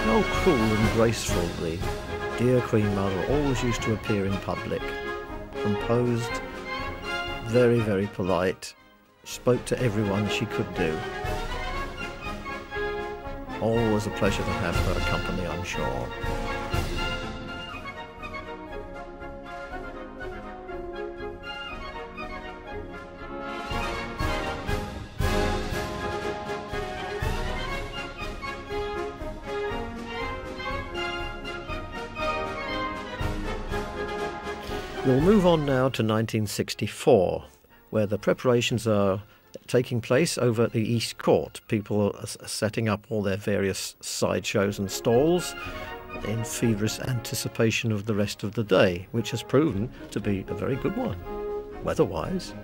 How cool and graceful the dear Queen Mother always used to appear in public. Composed, very, very polite, spoke to everyone she could do. Always a pleasure to have her company, I'm sure. We'll move on now to 1964, where the preparations are taking place over at the East Court. People are setting up all their various sideshows and stalls in feverish anticipation of the rest of the day, which has proven to be a very good one, weather-wise.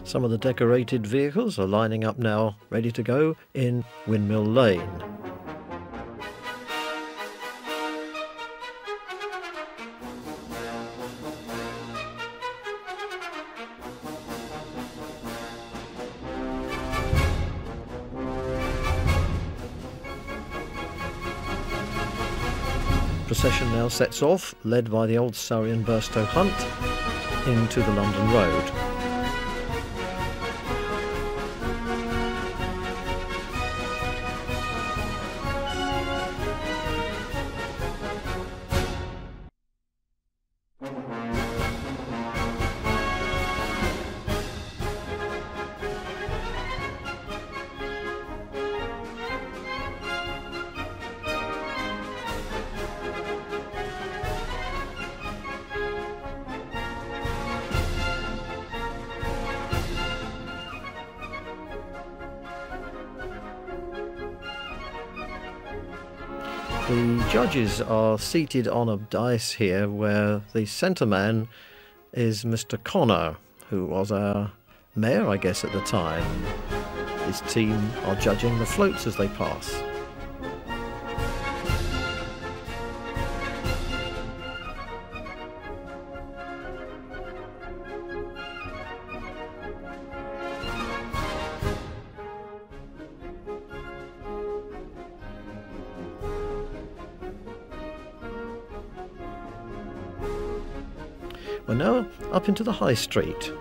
Some of the decorated vehicles are lining up now, ready to go in Windmill Lane. Procession now sets off, led by the old Surrey and Burstow Hunt, into the London Road. The judges are seated on a dais here where the centre man is Mr. Connor, who was our mayor, I guess, at the time. His team are judging the floats as they pass. We're now up into the High Street.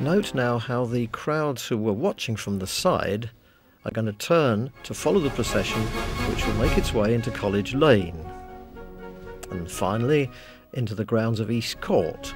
Note now how the crowds who were watching from the side are going to turn to follow the procession, which will make its way into College Lane and finally into the grounds of East Court.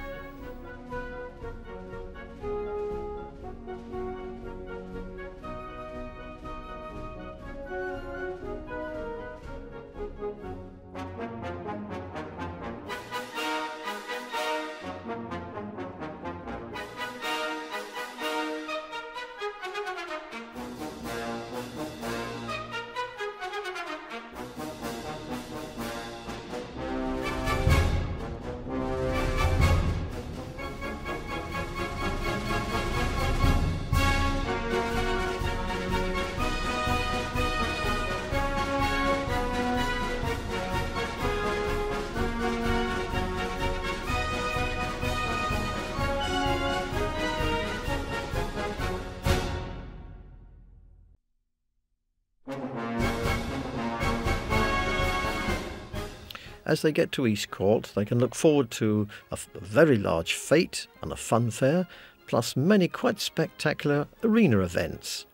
As they get to East Court, they can look forward to a very large fete and a fun fair, plus many quite spectacular arena events.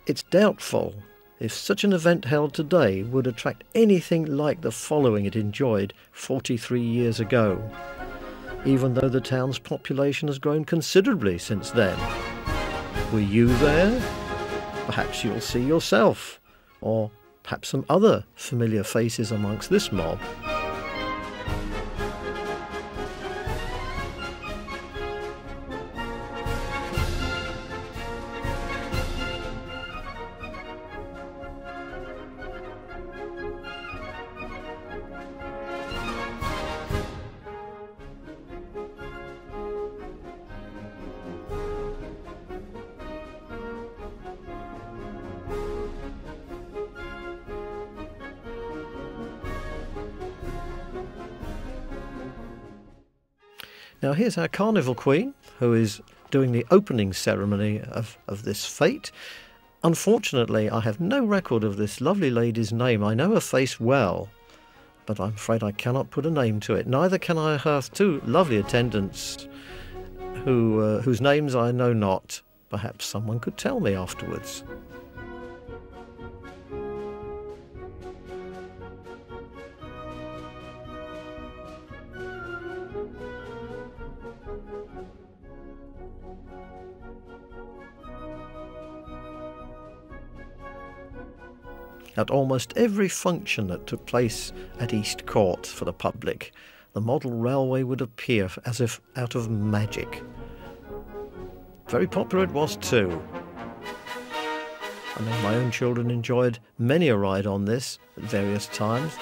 It's doubtful if such an event held today would attract anything like the following it enjoyed 43 years ago, even though the town's population has grown considerably since then. Were you there? Perhaps you'll see yourself, or perhaps some other familiar faces amongst this mob. Now here's our Carnival Queen, who is doing the opening ceremony of this fete. Unfortunately, I have no record of this lovely lady's name. I know her face well, but I'm afraid I cannot put a name to it. Neither can I her two lovely attendants whose names I know not. Perhaps someone could tell me afterwards. At almost every function that took place at East Court for the public, the model railway would appear as if out of magic. Very popular it was too. I know my own children enjoyed many a ride on this at various times.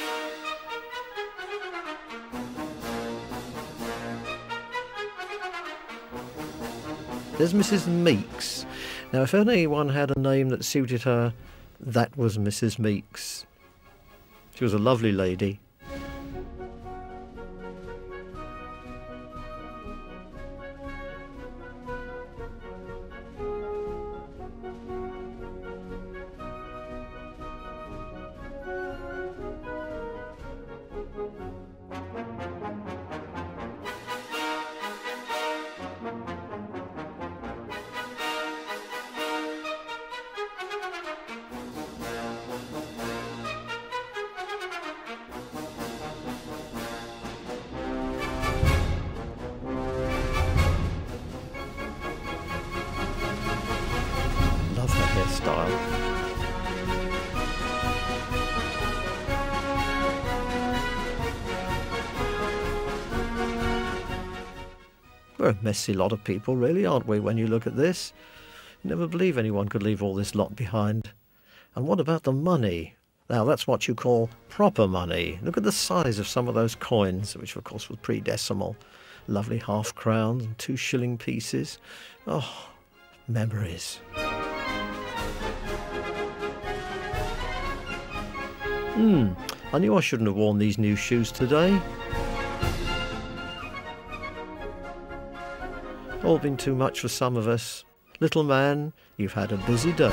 There's Mrs. Meeks. Now, if anyone had a name that suited her, that was Mrs. Meeks. She was a lovely lady. Style. We're a messy lot of people, really, aren't we, when you look at this? You never believe anyone could leave all this lot behind. And what about the money? Now, that's what you call proper money. Look at the size of some of those coins, which of course were pre-decimal. Lovely half crowns and 2 shilling pieces. Oh, memories. I knew I shouldn't have worn these new shoes today. All been too much for some of us. Little man, you've had a busy day.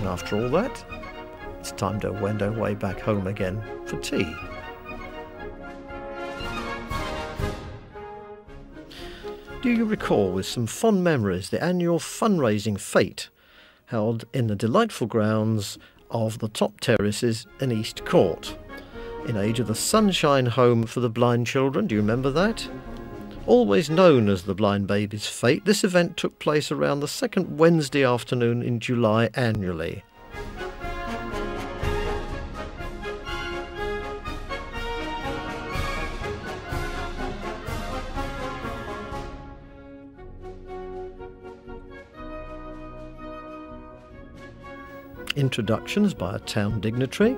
after all that, it's time to wend our way back home again for tea. Do you recall with some fond memories the annual fundraising fete held in the delightful grounds of the top terraces in East Court, in aid of the Sunshine Home for the Blind Children? Do you remember that? Always known as the Blind Babies' Fete, this event took place around the second Wednesday afternoon in July annually. Introductions by a town dignitary,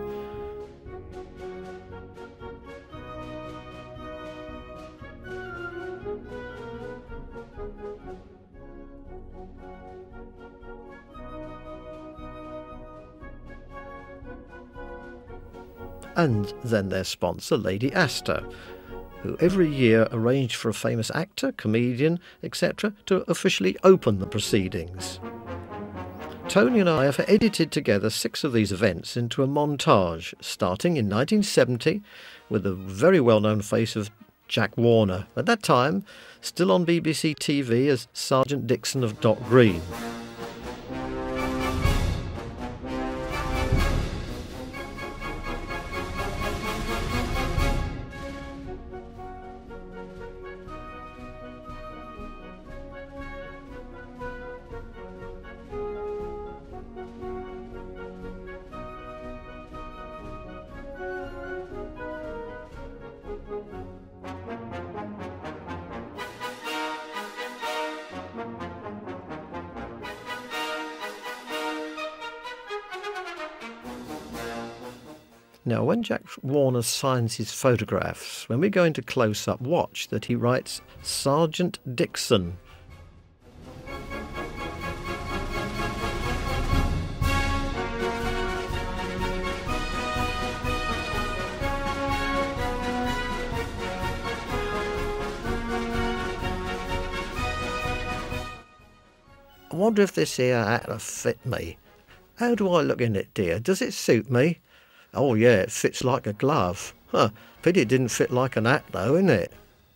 and then their sponsor, Lady Astor, who every year arranged for a famous actor, comedian, etc. to officially open the proceedings. Tony and I have edited together 6 of these events into a montage, starting in 1970 with the very well-known face of Jack Warner, at that time still on BBC TV as Sergeant Dixon of Dock Green. Now, when Jack Warner signs his photographs, when we go into close-up, watch that he writes Sergeant Dixon. I wonder if this here hat'll fit me. How do I look in it, dear? Does it suit me? Oh yeah, it fits like a glove. Huh, pity it didn't fit like an hat though, isn't it?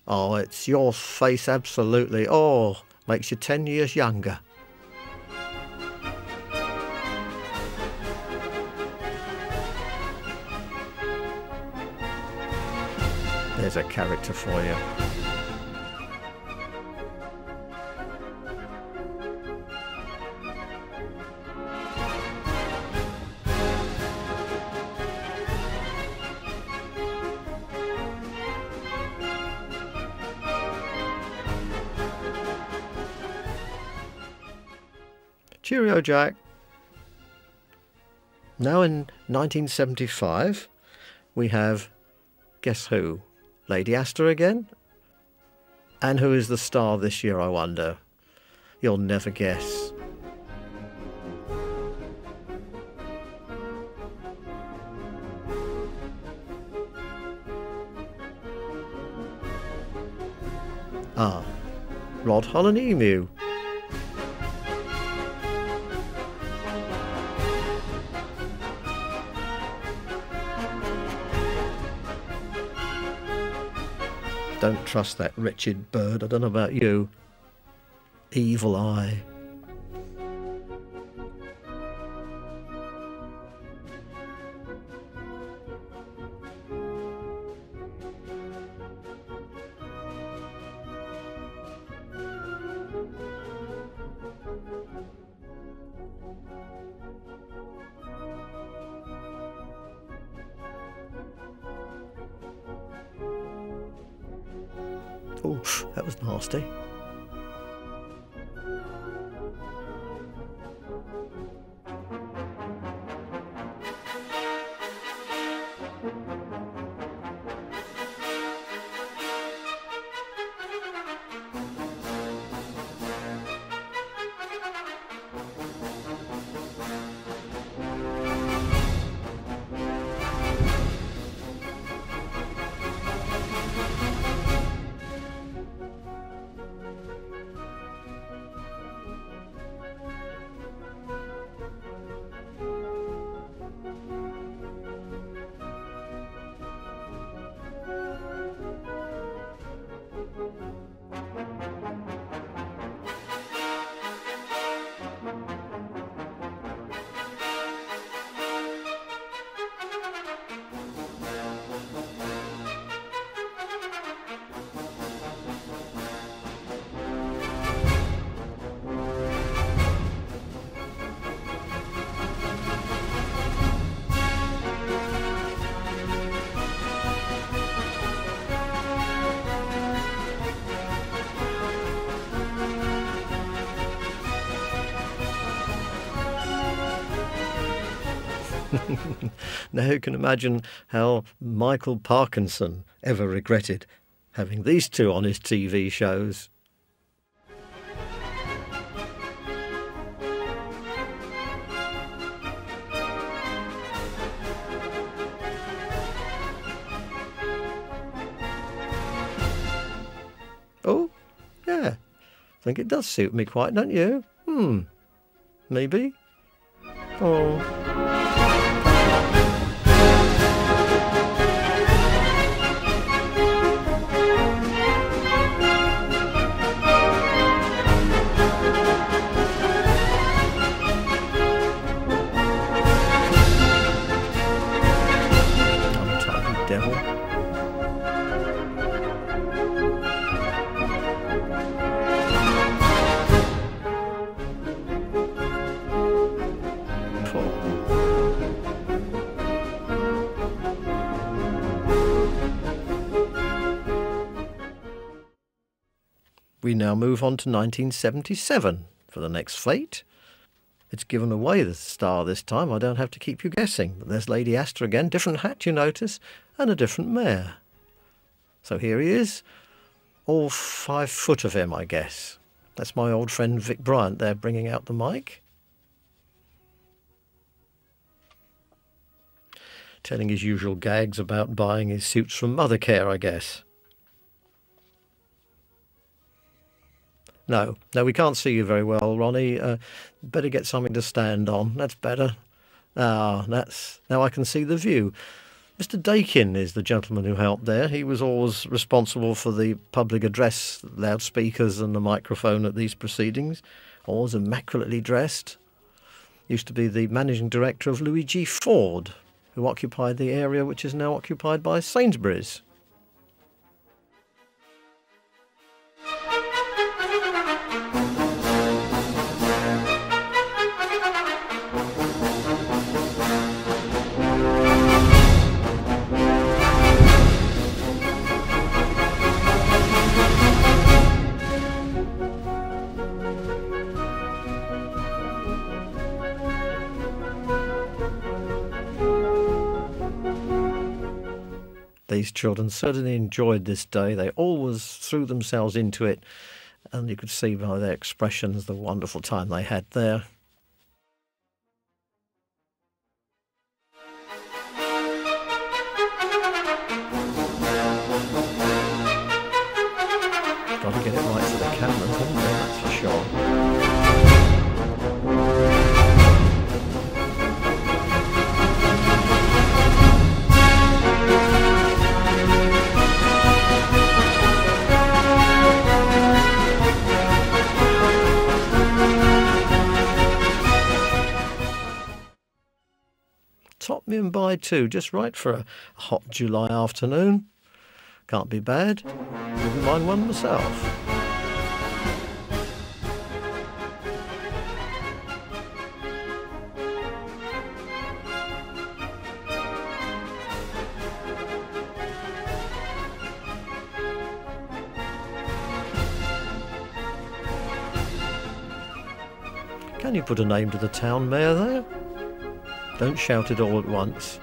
Oh, it's your face absolutely. Oh, makes you 10 years younger. There's a character for you. Cheerio, Jack. Now in 1975, we have, guess who? Lady Astor again? And who is the star this year, I wonder? You'll never guess. Ah, Rod Hull and Emu. Don't trust that wretched bird, I don't know about you. Evil eye. Oh, that was nasty. Now you can imagine how Michael Parkinson ever regretted having these two on his TV shows. Oh, yeah, I think it does suit me quite, don't you? Maybe. Oh. Untidy devil. We now move on to 1977 for the next fate. It's given away the star this time. I don't have to keep you guessing. But there's Lady Astor again, different hat, you notice, and a different mare. So here he is, all 5 foot of him, I guess. That's my old friend Vic Bryant there bringing out the mic. Telling his usual gags about buying his suits from Mothercare, I guess. No, we can't see you very well, Ronnie. Better get something to stand on. That's better. Now I can see the view. Mr. Dakin is the gentleman who helped there. He was always responsible for the public address loudspeakers and the microphone at these proceedings. Always immaculately dressed. Used to be the managing director of Louis G. Ford, who occupied the area which is now occupied by Sainsbury's. These children certainly enjoyed this day. They always threw themselves into it, and you could see by their expressions the wonderful time they had there. Got to get it right for the cameras, haven't they? That's for sure. Top me and buy too, just right for a hot July afternoon. Can't be bad. Wouldn't mind one myself. Can you put a name to the town mayor there? Don't shout it all at once.